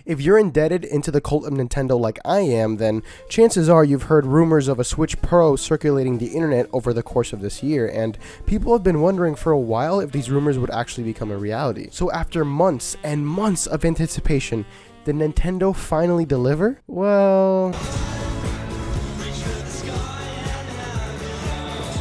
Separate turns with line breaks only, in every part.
If you're indebted into the cult of Nintendo like I am, then chances are you've heard rumors of a Switch Pro circulating the internet over the course of this year, and people have been wondering for a while if these rumors would actually become a reality. So after months and months of anticipation, did Nintendo finally deliver? Well,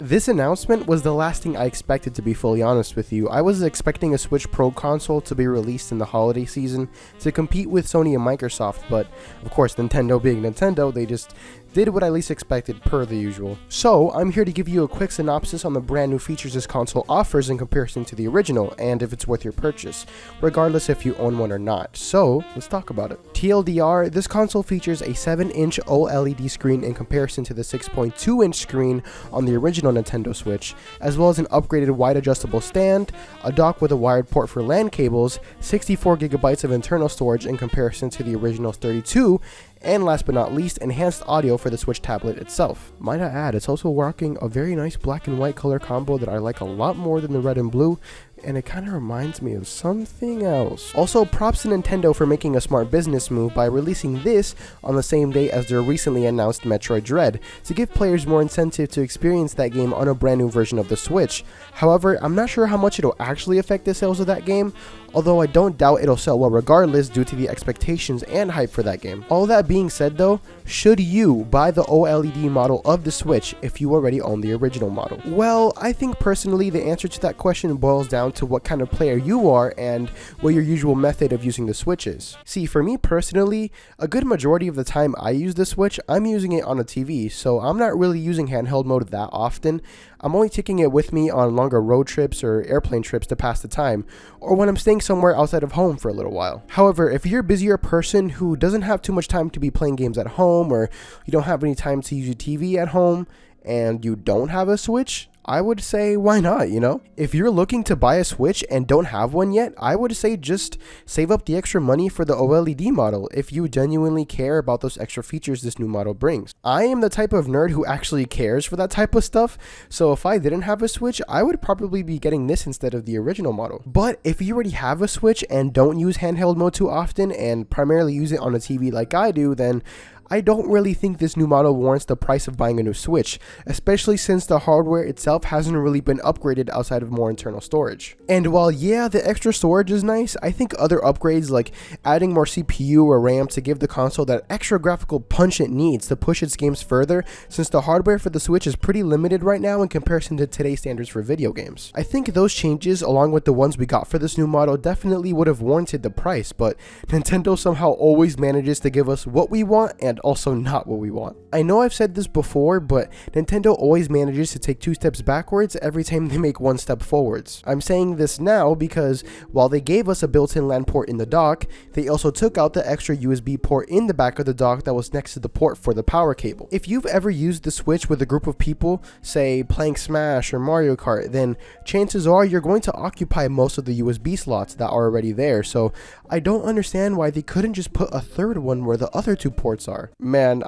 this announcement was the last thing I expected, to be fully honest with you. I was expecting a Switch Pro console to be released in the holiday season to compete with Sony and Microsoft, but of course Nintendo being Nintendo, they just did what I least expected per the usual. So I'm here to give you a quick synopsis on the brand new features this console offers in comparison to the original, and if it's worth your purchase, regardless if you own one or not. So let's talk about it. TLDR, this console features a 7-inch OLED screen in comparison to the 6.2-inch screen on the original Nintendo Switch, as well as an upgraded wide adjustable stand, a dock with a wired port for LAN cables, 64GB of internal storage in comparison to the original's 32, and last but not least, enhanced audio for the Switch tablet itself. Might I add, it's also rocking a very nice black and white color combo that I like a lot more than the red and blue, and it kind of reminds me of something else. Also, props to Nintendo for making a smart business move by releasing this on the same day as their recently announced Metroid Dread, to give players more incentive to experience that game on a brand new version of the Switch. However, I'm not sure how much it'll actually affect the sales of that game, although I don't doubt it'll sell well regardless due to the expectations and hype for that game. All that being said though, should you buy the OLED model of the Switch if you already own the original model? Well, I think personally the answer to that question boils down to what kind of player you are and what your usual method of using the Switch is. See, for me personally, a good majority of the time I use the Switch, I'm using it on a TV, so I'm not really using handheld mode that often. I'm only taking it with me on longer road trips or airplane trips to pass the time, or when I'm staying somewhere outside of home for a little while. However, if you're a busier person who doesn't have too much time to be playing games at home, or you don't have any time to use your TV at home, and you don't have a Switch, I would say why not, you know? If you're looking to buy a Switch and don't have one yet, I would say just save up the extra money for the OLED model if you genuinely care about those extra features this new model brings. I am the type of nerd who actually cares for that type of stuff, so if I didn't have a Switch, I would probably be getting this instead of the original model. But if you already have a Switch and don't use handheld mode too often and primarily use it on a TV like I do, then I don't really think this new model warrants the price of buying a new Switch, especially since the hardware itself hasn't really been upgraded outside of more internal storage. And while yeah, the extra storage is nice, I think other upgrades like adding more CPU or RAM to give the console that extra graphical punch it needs to push its games further, since the hardware for the Switch is pretty limited right now in comparison to today's standards for video games. I think those changes, along with the ones we got for this new model, definitely would have warranted the price, but Nintendo somehow always manages to give us what we want and also not what we want. I know I've said this before, but Nintendo always manages to take 2 steps backwards every time they make 1 step forwards. I'm saying this now because while they gave us a built-in LAN port in the dock, they also took out the extra USB port in the back of the dock that was next to the port for the power cable. If you've ever used the Switch with a group of people, say playing Smash or Mario Kart, then chances are you're going to occupy most of the USB slots that are already there, so I don't understand why they couldn't just put a third one where the other 2 ports are. Man,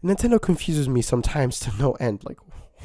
Nintendo confuses me sometimes to no end. Like,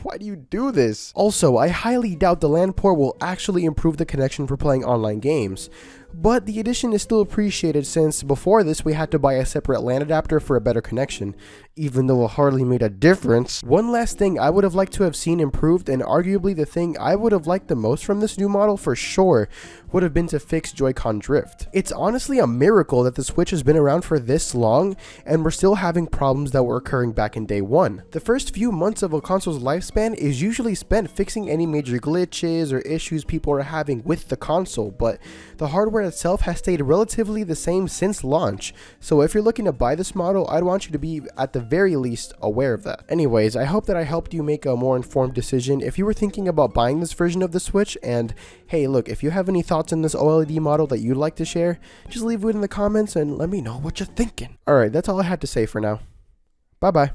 why do you do this? Also, I highly doubt the LAN port will actually improve the connection for playing online games, but the addition is still appreciated since before this we had to buy a separate LAN adapter for a better connection, even though it hardly made a difference. One last thing I would have liked to have seen improved, and arguably the thing I would have liked the most from this new model for sure, would have been to fix Joy-Con drift. It's honestly a miracle that the Switch has been around for this long and we're still having problems that were occurring back in day one. The first few months of a console's lifespan is usually spent fixing any major glitches or issues people are having with the console, but the hardware itself has stayed relatively the same since launch, so if you're looking to buy this model, I'd want you to be at the very least aware of that. Anyways, I hope that I helped you make a more informed decision if you were thinking about buying this version of the Switch, and hey look, if you have any thoughts on this OLED model that you'd like to share, just leave it in the comments and let me know what you're thinking. Alright, that's all I had to say for now. Bye bye.